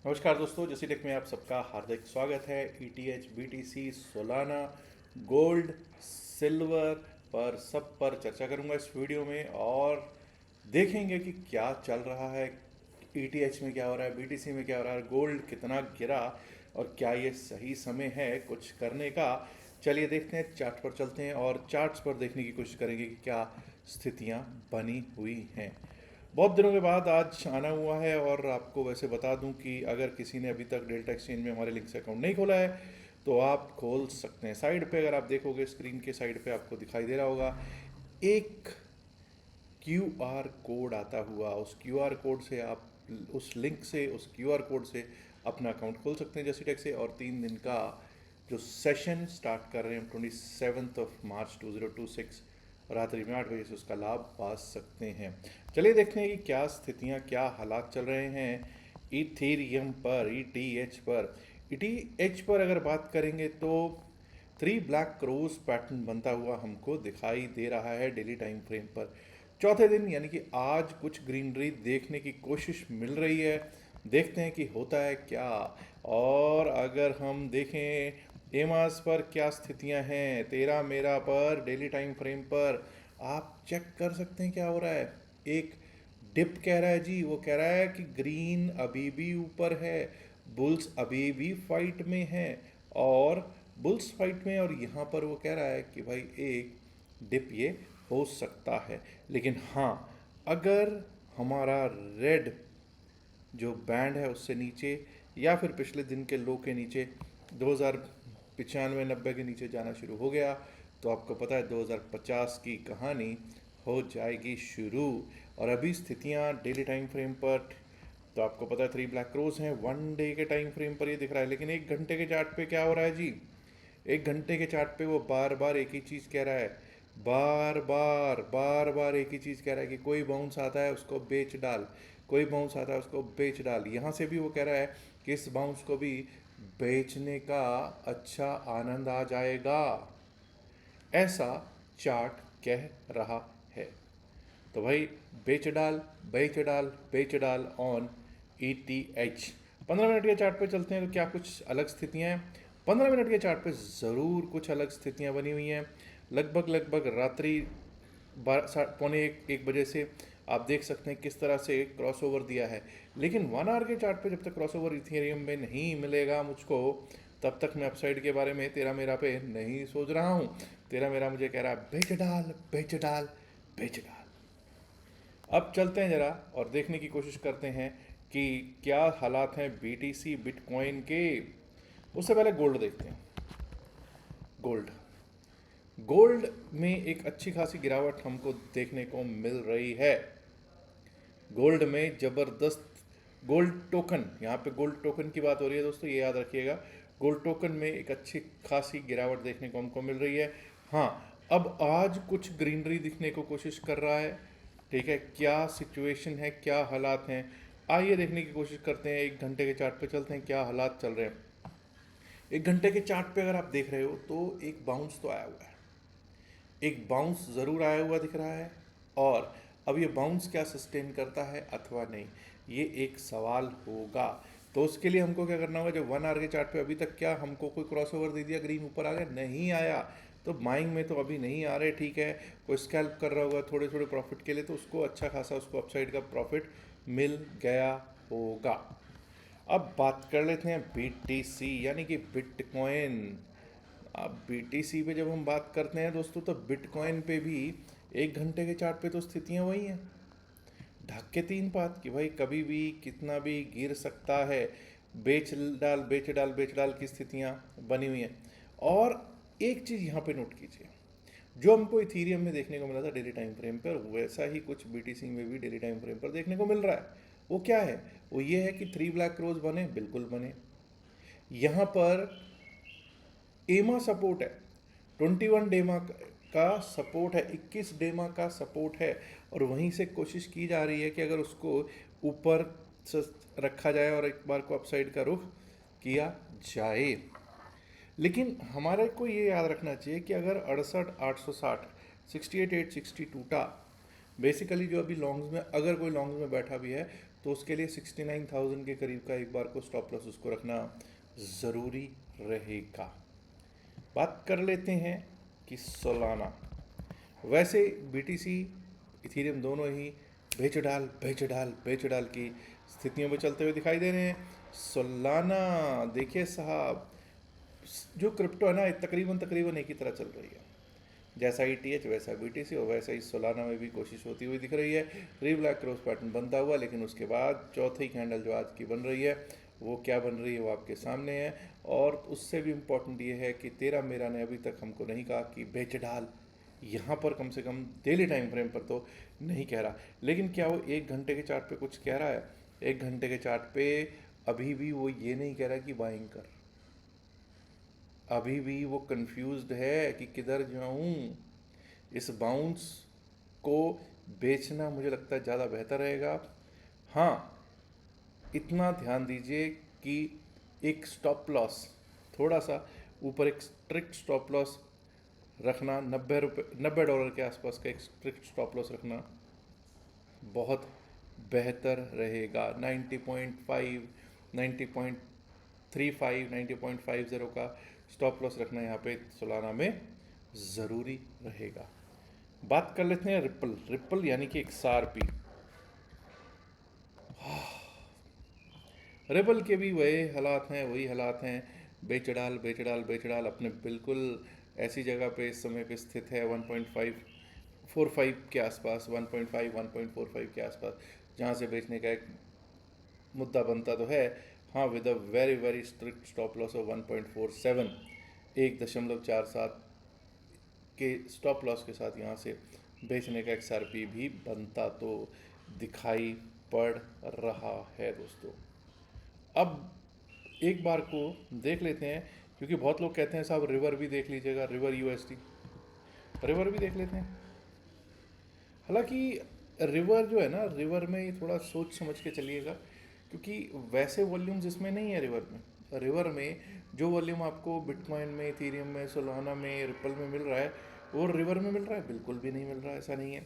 नमस्कार दोस्तों, जैसी टेक में आप सबका हार्दिक स्वागत है। ETH BTC Solana gold silver पर सब पर चर्चा करूंगा इस वीडियो में और देखेंगे कि क्या चल रहा है, ETH में क्या हो रहा है, BTC में क्या हो रहा है, गोल्ड कितना गिरा और क्या ये सही समय है कुछ करने का। चलिए देखते हैं, चार्ट पर चलते हैं और चार्ट्स पर देखने की कोशिश करेंगे कि क्या स्थितियां बनी हुई हैं। बहुत दिनों के बाद आज आना हुआ है और आपको वैसे बता दूं कि अगर किसी ने अभी तक डेल्टा एक्सचेंज में हमारे लिंक से अकाउंट नहीं खोला है तो आप खोल सकते हैं। साइड पे अगर आप देखोगे, स्क्रीन के साइड पे आपको दिखाई दे रहा होगा एक QR कोड आता हुआ। उस QR कोड से आप, उस लिंक से, उस QR कोड से अपना अकाउंट खोल सकते हैं जैसी टेक से, और 3 दिन का जो सेशन स्टार्ट कर रहे हैं 27 मार्च 2026 रात्रि में 8 बजे से उसका लाभ पा सकते हैं। चलिए देखते हैं कि क्या स्थितियां, क्या हालात चल रहे हैं इथेरियम पर, ETH पर अगर बात करेंगे तो 3 ब्लैक क्रोज पैटर्न बनता हुआ हमको दिखाई दे रहा है डेली टाइम फ्रेम पर। चौथे दिन यानी कि आज कुछ ग्रीनरी देखने की कोशिश मिल रही है। देखते हैं कि होता है क्या। और अगर हम देखें एमास पर क्या स्थितियां हैं, तेरा मेरा पर डेली टाइम फ्रेम पर आप चेक कर सकते हैं क्या हो रहा है। एक डिप कह रहा है जी, वो कह रहा है कि ग्रीन अभी भी ऊपर है, बुल्स अभी भी फाइट में है, और बुल्स फाइट में, और यहाँ पर वो कह रहा है कि भाई एक डिप ये हो सकता है। लेकिन हाँ, अगर हमारा रेड जो बैंड है उससे नीचे या फिर पिछले दिन के लो के नीचे 2095-90 के नीचे जाना शुरू हो गया तो आपको पता है 2050 की कहानी हो जाएगी शुरू। और अभी स्थितियां डेली टाइम फ्रेम पर तो आपको पता है 3 ब्लैक क्रोज हैं। 1 डे के टाइम फ्रेम पर ये दिख रहा है, लेकिन 1 घंटे के चार्ट पे क्या हो रहा है जी। 1 घंटे के चार्ट पे वो बार बार एक ही चीज़ कह रहा है, बार बार बार बार एक ही चीज़ कह रहा है कि कोई बाउंस आता है उसको बेच डाल, कोई बाउंस आता है उसको बेच डाल। यहाँ से भी वो कह रहा है कि इस बाउंस को भी बेचने का अच्छा आनंद आ जाएगा, ऐसा चार्ट कह रहा है। तो भाई बेच डाल, बेच डाल, बेच डाल ऑन ETH। 15 मिनट के चार्ट पे चलते हैं तो क्या कुछ अलग स्थितियां हैं। 15 मिनट के चार्ट पे ज़रूर कुछ अलग स्थितियां बनी हुई हैं। लगभग लगभग रात्रि 12 पौने 1 बजे से आप देख सकते हैं किस तरह से क्रॉस ओवर दिया है। लेकिन 1 आवर के चार्ट पे जब तक क्रॉस ओवर इथेरियम में नहीं मिलेगा मुझको, तब तक मैं अपसाइड के बारे में तेरा मेरा पे नहीं सोच रहा हूँ। तेरा मेरा मुझे कह रहा है बेच डाल, बेच डाल, बेच डाल। अब चलते हैं ज़रा और देखने की कोशिश करते हैं कि क्या हालात हैं BTC बिटकॉइन के। उससे पहले गोल्ड देखते हैं। गोल्ड गोल्ड में एक अच्छी खासी गिरावट हमको देखने को मिल रही है। गोल्ड में ज़बरदस्त, गोल्ड टोकन, यहाँ पे गोल्ड टोकन की बात हो रही है दोस्तों, ये याद रखिएगा। गोल्ड टोकन में एक अच्छी खासी गिरावट देखने को हमको मिल रही है। हाँ, अब आज कुछ ग्रीनरी दिखने को कोशिश कर रहा है। ठीक है, क्या सिचुएशन है, क्या हालात हैं, आइए देखने की कोशिश करते हैं। 1 घंटे के चार्ट पे चलते हैं, क्या हालात चल रहे हैं। 1 घंटे के चार्ट पे अगर आप देख रहे हो तो एक बाउंस तो आया हुआ है, एक बाउंस ज़रूर आया हुआ दिख रहा है। और अब ये बाउंस क्या सस्टेन करता है अथवा नहीं, ये एक सवाल होगा। तो उसके लिए हमको क्या करना होगा, जब 1 आवर के चार्ट पे अभी तक क्या हमको कोई क्रॉस ओवर दे दिया, ग्रीन ऊपर आ गया, नहीं आया तो बाइंग में तो अभी नहीं आ रहे। ठीक है, कोई स्कैल्प कर रहा होगा थोड़े थोड़े प्रॉफिट के लिए तो उसको अच्छा खासा, उसको अपसाइड का प्रॉफिट मिल गया होगा। अब बात कर लेते हैं BTC यानी कि बिटकॉइन। अब BTC पे जब हम बात करते हैं दोस्तों तो बिटकॉइन पे भी 1 घंटे के चार्ट पे तो स्थितियां वही हैं, ढक के 3 पात कि भाई कभी भी कितना भी गिर सकता है। बेच डाल, बेच डाल, बेच डाल की स्थितियां बनी हुई हैं। और एक चीज़ यहाँ पे नोट कीजिए, जो हमको इथीरियम में देखने को मिला था डेली टाइम फ्रेम पर, वैसा ही कुछ BTC में भी डेली टाइम फ्रेम पर देखने को मिल रहा है। वो क्या है, वो ये है कि 3 ब्लैक रोज बने, बिल्कुल बने। यहाँ पर एमा सपोर्ट है, 21 डेमा का सपोर्ट है, 21 डेमा का सपोर्ट है। और वहीं से कोशिश की जा रही है कि अगर उसको ऊपर रखा जाए और एक बार को अपसाइड का रुख किया जाए। लेकिन हमारे को ये याद रखना चाहिए कि अगर 68,860, 68,860 टूटा, बेसिकली जो अभी लॉन्ग्स में, अगर कोई लॉन्ग्स में बैठा भी है तो उसके लिए 69,000 के करीब का एक बार को स्टॉप लॉस उसको रखना ज़रूरी रहेगा। बात कर लेते हैं कि सोलाना। वैसे बीटीसी इथेरियम दोनों ही बेच डाल की स्थितियों में चलते हुए दिखाई दे रहे हैं। सोलाना देखिए साहब, जो क्रिप्टो है ना तकरीबन तकरीबन एक ही तरह चल रही है। जैसा ETH वैसा BTC और वैसा ही सोलाना में भी कोशिश होती हुई दिख रही है। रीब्लैक क्रॉस पैटर्न बनता हुआ, लेकिन उसके बाद चौथी कैंडल जो आज की बन रही है वो क्या बन रही है वो आपके सामने है। और उससे भी इम्पोर्टेंट ये है कि तेरा मेरा ने अभी तक हमको नहीं कहा कि बेच डाल, यहाँ पर कम से कम डेली टाइम फ्रेम पर तो नहीं कह रहा, लेकिन क्या वो एक घंटे के चार्ट पे कुछ कह रहा है? एक घंटे के चार्ट पे अभी भी वो ये नहीं कह रहा कि बाइंग कर, अभी भी वो कंफ्यूज्ड है कि किधर जाऊं। इस बाउंस को बेचना मुझे लगता है ज़्यादा बेहतर रहेगा। हाँ, इतना ध्यान दीजिए कि एक स्टॉप लॉस थोड़ा सा ऊपर, एक स्ट्रिक्ट स्टॉप लॉस रखना, $90 के आसपास का एक स्ट्रिक्ट स्टॉप लॉस रखना बहुत बेहतर रहेगा। 90.5, 90.35, 90.50 का स्टॉप लॉस रखना यहाँ पे सोलाना में ज़रूरी रहेगा। बात कर लेते हैं रिपल यानी कि XRP। रिपल के भी वही हालात हैं, बेच डाल अपने बिल्कुल ऐसी जगह पे इस समय पे स्थित है 1.545 के आसपास, 1.5 1.45 के आसपास, जहाँ से बेचने का एक मुद्दा बनता तो है। हाँ, with a very very strict stop loss of 1.47, 1.47 के स्टॉप लॉस के साथ यहाँ से बेचने का XRP भी बनता तो दिखाई पड़ रहा है दोस्तों। अब एक बार को देख लेते हैं, क्योंकि बहुत लोग कहते हैं साहब रिवर भी देख लीजिएगा, रिवर USD, रिवर भी देख लेते हैं। हालांकि रिवर जो है ना, रिवर में ये थोड़ा सोच समझ के चलिएगा, क्योंकि वैसे वॉल्यूम्स इसमें नहीं है रिवर में। रिवर में जो वॉल्यूम आपको बिटकॉइन में, इथेरियम में, सोलाना में, रिपल में मिल रहा है वो रिवर में मिल रहा है? बिल्कुल भी नहीं मिल रहा है, ऐसा नहीं है।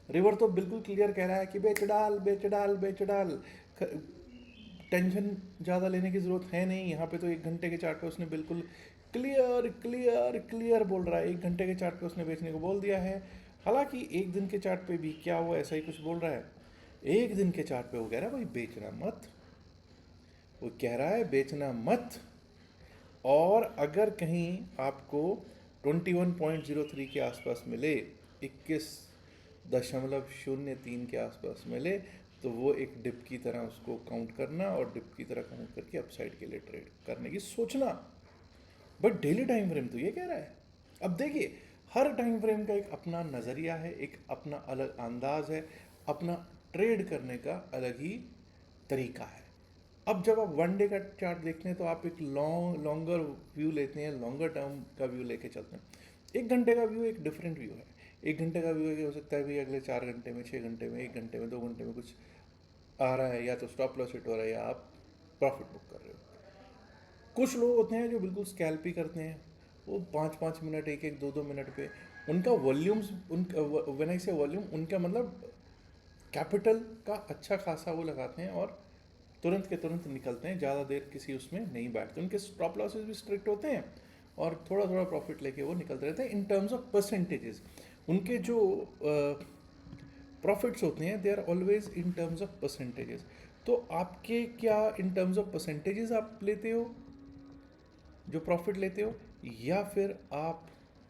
रिवर तो बिल्कुल क्लियर कह रहा है कि बेच डाल। टेंशन ज़्यादा लेने की ज़रूरत है नहीं। यहाँ पे तो एक घंटे के चार्ट पे उसने बिल्कुल क्लियर बोल रहा है, एक घंटे के चार्ट पे उसने बेचने को बोल दिया है। हालांकि एक दिन के चार्ट पे भी क्या वो ऐसा ही कुछ बोल रहा है? एक दिन के चार्ट पे वो कह रहा है भाई बेचना मत, वो कह रहा है बेचना मत। और अगर कहीं आपको 21.03 के आसपास मिले, 21.03 के आसपास मिले, तो वो एक डिप की तरह उसको काउंट करना और डिप की तरह काउंट करके अपसाइड के लिए ट्रेड करने की सोचना। बट डेली टाइम फ्रेम तो ये कह रहा है। अब देखिए, हर टाइम फ्रेम का एक अपना नज़रिया है, एक अपना अलग अंदाज है, अपना ट्रेड करने का अलग ही तरीका है। अब जब आप वन डे का चार्ट देखते हैं तो आप एक लॉन्गर व्यू लेते हैं, लॉन्गर टर्म का व्यू लेके चलते हैं। एक घंटे का व्यू एक डिफरेंट व्यू है। एक घंटे का व्यू हो सकता है भी अगले 4 घंटे में, 6 घंटे में, 1 घंटे में, 2 घंटे में कुछ आ रहा है, या तो स्टॉप लॉस हिट हो रहा है या आप प्रॉफिट बुक कर रहे हो। कुछ लोग होते हैं जो बिल्कुल स्कैल्पी करते हैं, वो 5-5 मिनट, 1-1, 2-2 मिनट पे उनका वॉल्यूम्स, उनका व्हेन आई से वॉल्यूम, उनका मतलब कैपिटल का अच्छा खासा वो लगाते हैं और तुरंत के तुरंत निकलते हैं, ज़्यादा देर किसी उसमें नहीं बैठते। उनके स्टॉप लॉसेस भी स्ट्रिक्ट होते हैं और थोड़ा थोड़ा प्रॉफिट लेके वो निकलते रहते हैं। इन टर्म्स ऑफ परसेंटेजेस उनके जो प्रॉफिट्स होते हैं they are always in terms of percentages. तो आपके क्या इन टर्म्स ऑफ परसेंटेजेस आप लेते हो जो प्रॉफिट लेते हो, या फिर आप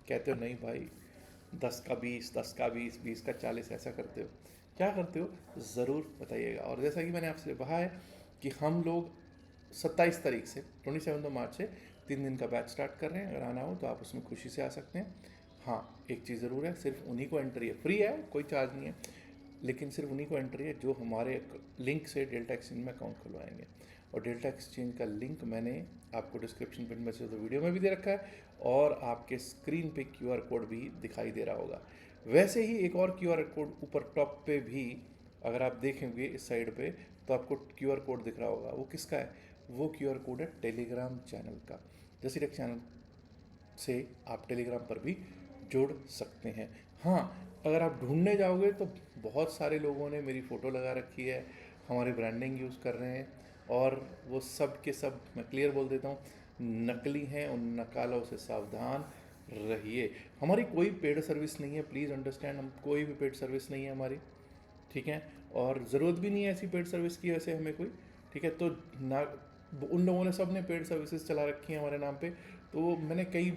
कहते हो नहीं भाई 10 का 20, 10 का 20, 20 का 40 ऐसा करते हो? क्या करते हो ज़रूर बताइएगा। और जैसा कि मैंने आपसे कहा है कि हम लोग 27 तारीख से 27 मार्च से 3 दिन का बैच स्टार्ट कर रहे हैं। अगर आना हो तो आप उसमें खुशी से आ सकते हैं। हाँ, एक चीज़ ज़रूर है, सिर्फ उन्हीं को एंट्री है, फ्री है, कोई चार्ज नहीं है, लेकिन सिर्फ उन्हीं को एंट्री है जो हमारे लिंक से डेल्टा एक्सचेंज में अकाउंट खुलवाएंगे। और डेल्टा एक्सचेंज का लिंक मैंने आपको डिस्क्रिप्शन पिन में से तो वीडियो में भी दे रखा है, और आपके स्क्रीन पे QR कोड भी दिखाई दे रहा होगा। वैसे ही एक और QR कोड ऊपर टॉप पे भी अगर आप देखेंगे इस साइड पे तो आपको QR कोड दिख रहा होगा। वो किसका है? वो QR कोड है टेलीग्राम चैनल का। जैसे एक चैनल से आप टेलीग्राम पर भी जुड़ सकते हैं। हाँ, अगर आप ढूंढने जाओगे तो बहुत सारे लोगों ने मेरी फ़ोटो लगा रखी है, हमारी ब्रांडिंग यूज़ कर रहे हैं, और वो सब के सब मैं क्लियर बोल देता हूँ, नकली हैं। उन नकालों से सावधान रहिए। हमारी कोई पेड सर्विस नहीं है, प्लीज़ अंडरस्टैंड, हम कोई भी पेड सर्विस नहीं है हमारी, ठीक है। और ज़रूरत भी नहीं है ऐसी पेड सर्विस की वैसे हमें कोई, ठीक है। तो ना उन लोगों ने सब ने पेड सर्विसेज चला रखी हैं हमारे नाम पे, तो मैंने कई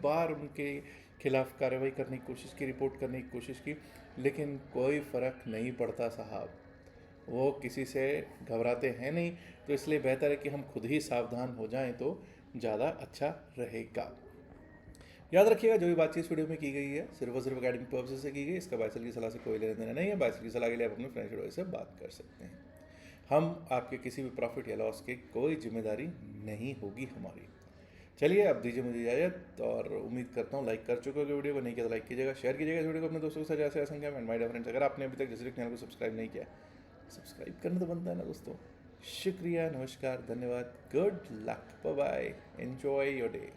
बार उनके खिलाफ कार्रवाई करने की कोशिश की, रिपोर्ट करने की कोशिश की, लेकिन कोई फ़र्क नहीं पड़ता साहब। वो किसी से घबराते हैं नहीं, तो इसलिए बेहतर है कि हम खुद ही सावधान हो जाएं तो ज़्यादा अच्छा रहेगा। याद रखिएगा, जो भी बातचीत इस वीडियो में की गई है सिर्फ और सिर्फ अकेडमिक पर्पज से की गई। इसका बाइसल की सलाह से कोई लेना देना नहीं है। बाइसल की सलाह के लिए आप अपने फ्रेंड्स एडवाइस से बात कर सकते हैं। हम आपके किसी भी प्रॉफिट या लॉस की कोई जिम्मेदारी नहीं होगी हमारी। चलिए, अब दीजिए मुझे इजाज़त, और उम्मीद करता हूँ लाइक कर चुके हो वीडियो को। नहीं किया तो लाइक कीजिएगा, शेयर कीजिएगा इस वीडियो को अपने दोस्तों के साथ जैसे संख्या में। माय डियर फ्रेंड्स, अगर आपने अभी तक जैसे चैनल को सब्सक्राइब नहीं किया, सब्सक्राइब करना तो बनता है ना दोस्तों। शुक्रिया, नमस्कार, धन्यवाद, good luck, bye bye, enjoy your day.